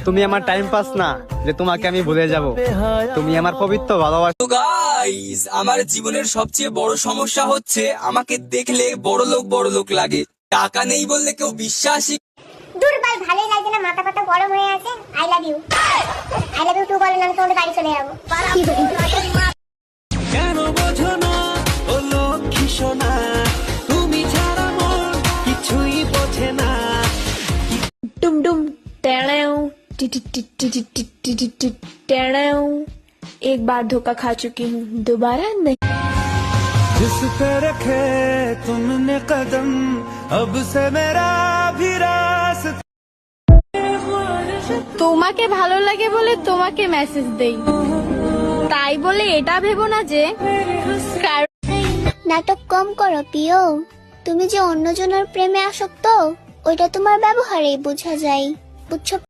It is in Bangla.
তুমি আমার টাইম পাস না যে তোমাকে আমি ভুলে যাব। তুমি আমার পবিত্র ভালোবাসা। তো গাইস, আমার জীবনের সবচেয়ে বড় সমস্যা হচ্ছে আমাকে দেখলে বড় লোক লাগে। টাকা নেই বললে কেউ বিশ্বাসই। দূর ভাই, ভালোই লাগছে না, মাথা পাতা গরম হয়ে আছে। আই লাভ ইউ টু বলেন, আমি তোমাদের বাড়ি চলে যাবো। কেন বোঝো না ও লক্ষ্মী সোনা, তুমি ছাড়া মন কিছুই বোঝে না। डुम डुम टेढ़ेऊ टेढ़ेऊ। एक बार धोखा खा चुकी हूँ, दोबारा नहीं। जिस पे रखे तुमने कदम, अब से मेरा भी रास्ता। তোমাকে ভালো লাগে বলে তোমাকে মেসেজ দেই, তাই বলে এটা ভেবো না যে নাটক কম করো প্রিয়, তুমি যে অন্যজনের প্রেমে আসক্ত ওইটা তোমার ব্যবহারেই বোঝা যায়, বুঝছো?